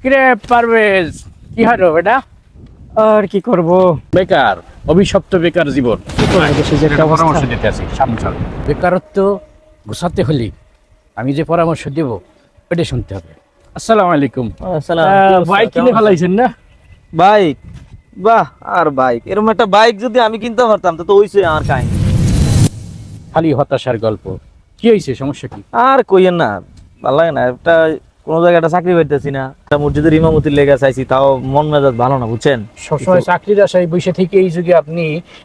কিরে পারভেজ, কি হলো বেটা? আর কি করব, বেকার, অভিশপ্ত বেকার জীবন। দেশে যে একটা পরামর্শ অবস্থা। দিতে আছি, সামনে চল। বেকারত্ব ঘুষাতে হলে আমি যে পরামর্শ দেব ওটা শুনতে হবে। আসসালামু আলাইকুম। বাইক কিনে ফেলাইছেন না? বাইক, বাহ! আর বাইক, এরকম একটা বাইক যদি আমি কিনতে পারতাম তো হইছে আমার কাহিনী। খালি হতাশার গল্প। কি হয়েছে, সমস্যা কি? আর কইয়েন না, ভালো লাগে না। একটা কোন জায়গায় চাকরি পাইতেছি না, একটা মসজিদের ইমামতির লেগে চাইছি, তাও মন মেজাজ ভালো না, বুঝছেন? সবসময় চাকরির আশায় বসে থেকে এই যুগে আপনি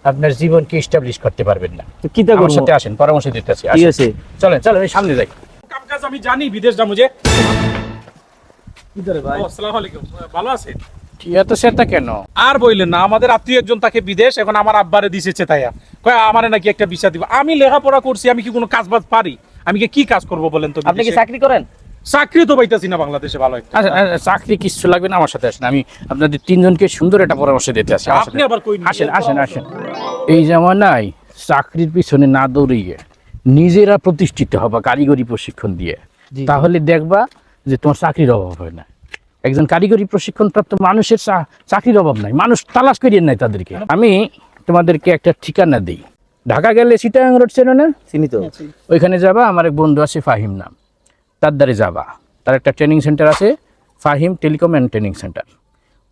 আপনার জীবনকে এস্টাবলিশ করতে পারবেন না। তো কিতা আমার করব? সাথে আসেন, পরামর্শ দিতে আছি। ঠিক আছে, চলেন চলেন, এই সামনে যাই। কাম কাজ আমি জানি, বিদেশ যাবো যে। কি করে ভাই? আসসালামু আলাইকুম, ভালো আছেন? কি এত সেটা কেন? আর বললেন না, আমাদের আত্মীয় একজন তাকে বিদেশ, এখন আমার আব্বারে দিয়েছে তাইয়া কয় আমারে নাকি একটা ভিসা দিব। আমি লেখাপড়া করছি, আমি কি কোনো কাজ বাজ পারি? আমি কি কাজ করব বলেন তো? আপনি কি বিদেশে? চাকরি করেন? চাকরি তো পাইতাছি না বাংলাদেশে ভালো একটা। আচ্ছা, চাকরি কিছু লাগবে না, আমার সাথে আসেন। আমি আপনাদের তিনজনকে সুন্দর একটা পরামর্শ দিতে আসি। আমার আপনি সাথে আবার কই নিয়ে আসেন যান আসেন পরামর্শ? আসেন। এই জামানায় চাকরির পিছনে না দৌড়িয়ে নিজেরা প্রতিষ্ঠিত হবা কারিগরি প্রশিক্ষণ দিয়ে, জি। তাহলে দেখবা যে তোমার চাকরির অভাব হয় না। একজন কারিগরি প্রশিক্ষণপ্রাপ্ত মানুষের চাকরির অভাব নাই, মানুষ তালাশ করিয়ে নাই তাদেরকে। আমি তোমাদেরকে একটা ঠিকানা দিই। ঢাকা গেলে চিটাগাং রোড চেনো না? চিনি তো। ওইখানে যাবা, আমার এক বন্ধু আছে ফাহিম নাম, তার দ্বারে যাবা। তার একটা ট্রেনিং সেন্টার আছে, Fahim telecom and training centre.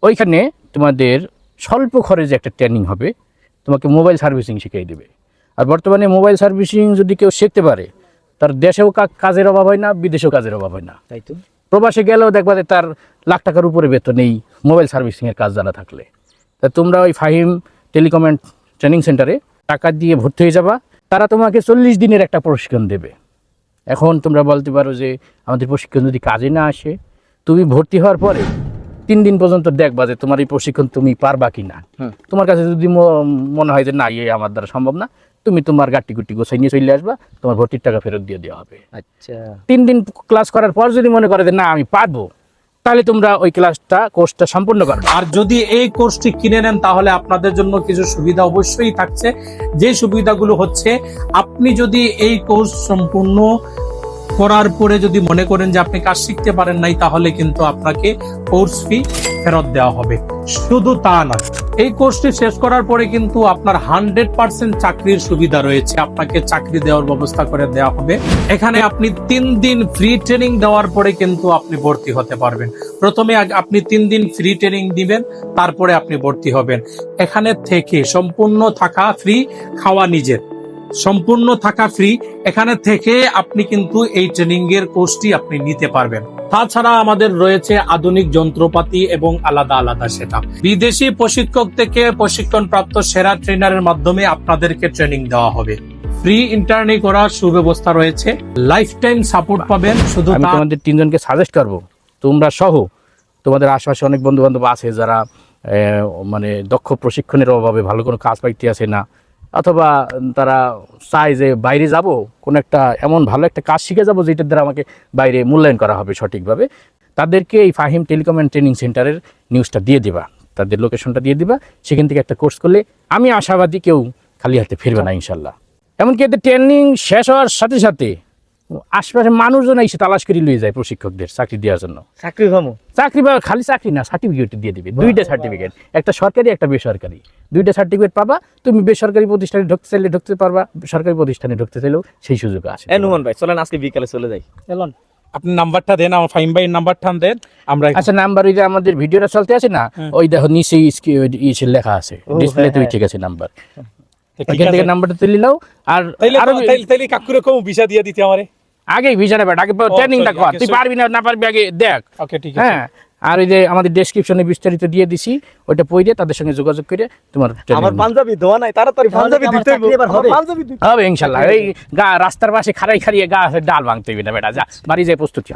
ওইখানে তোমাদের স্বল্প খরচে একটা ট্রেনিং হবে, তোমাকে মোবাইল সার্ভিসিং শিখিয়ে দেবে। আর বর্তমানে মোবাইল সার্ভিসিং যদি কেউ শিখতে পারে, তার দেশেও কাজের অভাব হয় না, বিদেশেও কাজের অভাব হয় না। তাই তো। প্রবাসে গেলেও দেখবা যে তার লাখ টাকার উপরে বেতন এই মোবাইল সার্ভিসিংয়ের কাজ জানা থাকলে। তা তোমরা ওই ফাহিম টেলিকম অ্যান্ড ট্রেনিং সেন্টারে টাকা দিয়ে ভর্তি হয়ে যাবা। তারা তোমাকে 40 দিনের একটা প্রশিক্ষণ দেবে। এখন তোমরা বলতে পারো যে আমাদের প্রশিক্ষণ যদি কাজে না আসে, তুমি ভর্তি হওয়ার পরে 3 দিন পর্যন্ত দেখবা যে তোমার এই প্রশিক্ষণ তুমি পারবা কি না। তোমার কাছে যদি মনে হয় যে না, আমার দ্বারা সম্ভব না, তুমি তোমার গাটি গুটি গোছাই নিয়ে চলে আসবা, তোমার ভর্তির টাকা ফেরত দিয়ে দেওয়া হবে। আচ্ছা, 3 দিন ক্লাস করার পর যদি মনে করে যে না আমি পারবো, তাহলে তোমরা ওই কোর্সটা সম্পূর্ণ করো। আর যদি এই কোর্সটি কিনে নেন তাহলে আপনাদের জন্য কিছু সুবিধা অবশ্যই থাকছে। যে সুবিধাগুলো হচ্ছে, আপনি যদি এই কোর্স সম্পূর্ণ করার পরে যদি মনে করেন যে আপনি কাজ শিখতে পারেন নাই, তাহলে কিন্তু আপনাকে কোর্স ফি ফেরত দেওয়া হবে। শুধু তা নয়, এই কোর্সটি শেষ করার পরে কিন্তু আপনার 100% চাকরির সুবিধা রয়েছে, আপনাকে চাকরি দেওয়ার ব্যবস্থা করে দেওয়া হবে। এখানে আপনি 3 দিন ফ্রি ট্রেনিং দেওয়ার পরে কিন্তু আপনি ভর্তি হতে পারবেন। প্রথমে আপনি 3 দিন ফ্রি ট্রেনিং দিবেন, তারপরে আপনি ভর্তি হবেন। এখানে থেকে সম্পূর্ণ থাকা ফ্রি, খাওয়া নিজের, সম্পূর্ণ থাকা ফ্রি। এখানে থেকে আপনি কিন্তু এই ট্রেনিং এর কোর্সটি আপনি নিতে পারবেন। তাছাড়া আমাদের রয়েছে আধুনিক যন্ত্রপাতি এবং আলাদা আলাদা সেটআপ। বিদেশি প্রশিক্ষক থেকে প্রশিক্ষণ প্রাপ্ত সেরা ট্রেনারের মাধ্যমে আপনাদেরকে ট্রেনিং দেওয়া হবে। ফ্রি ইন্টার্নি করার সুব্যবস্থা রয়েছে, লাইফ টাইম সাপোর্ট পাবেন। শুধু আমি তোমাদের তিনজনকে সাজেস্ট করবো, তোমরা সহ তোমাদের আশেপাশে অনেক বন্ধু বান্ধব আছে যারা মানে দক্ষ প্রশিক্ষণের অভাবে ভালো কোনো কাজ পাইতে আসে না, অথবা তারা চায় যে বাইরে যাব, কোনো একটা এমন ভালো একটা কাজ শিখে যাব যেটার দ্বারা আমাকে বাইরে মূল্যায়ন করা হবে সঠিকভাবে, তাদেরকে এই ফাহিম টেলিকম অ্যান্ড ট্রেনিং সেন্টারের নিউজটা দিয়ে দিবা, তাদের লোকেশনটা দিয়ে দিবা। সেখান থেকে একটা কোর্স করলে আমি আশাবাদী কেউ খালি হাতে ফিরবে না ইনশাল্লাহ। এমনকি এতে ট্রেনিং শেষ হওয়ার সাথে সাথে আশপাশের মানুষজন এসে তালাশ করে নিয়ে যায় প্রশিক্ষকদের চাকরি দেওয়ার জন্য। চাকরি ভামো? চাকরি বা খালি চাকরি না, সার্টিফিকেট দিয়ে দিবে, 2টা সার্টিফিকেট, একটা সরকারি একটা বেসরকারি। 2টা সার্টিফিকেট পাবা। তুমি বেসরকারি প্রতিষ্ঠানে ঢুকতে চাইলে ঢুকতে পারবা, সরকারি প্রতিষ্ঠানে ঢুকতে চাইলেও সেই সুযোগ আছে। নুমান ভাই, চলেন আজকে বিকালে চলে যাই। চলুন। আপনি নাম্বারটা দেন, আমার ফাহিম ভাইয়ের নাম্বারটা দেন। আমরা আচ্ছা, নাম্বার ওই যে আমাদের ভিডিওটা চলতে আছে না, ওই দেখো নিচে লেখা আছে, ডিসপ্লেতে ঠিক আছে নাম্বার, এখান থেকে নাম্বারটা তুলে নাও। আর তাইলে কাকুরে কম ভিসা দিয়ে দিতে আমারে। আগে ভিসা নেবে, আগে ট্রেনিংটা কর, তুই পারবি না পারবি আগে দেখ। ওকে, ঠিক আছে। হ্যাঁ, আর ওই যে আমাদের ডেসক্রিপশনে বিস্তারিত দিয়ে দিছি, ওইটা পড়ে তাদের সঙ্গে যোগাযোগ করে তোমার আমার পাঞ্জাবি ধোয়া নাই, তাড়াতাড়ি পাঞ্জাবি দিতে হবে। পাঞ্জাবি দিতে হবে ইনশাল্লাহ। এই রাস্তার পাশে খাড়াই খাড়িয়ে ডাল ভাঙতে হবে না বেটা, যা বাড়ি যায় প্রস্তুত।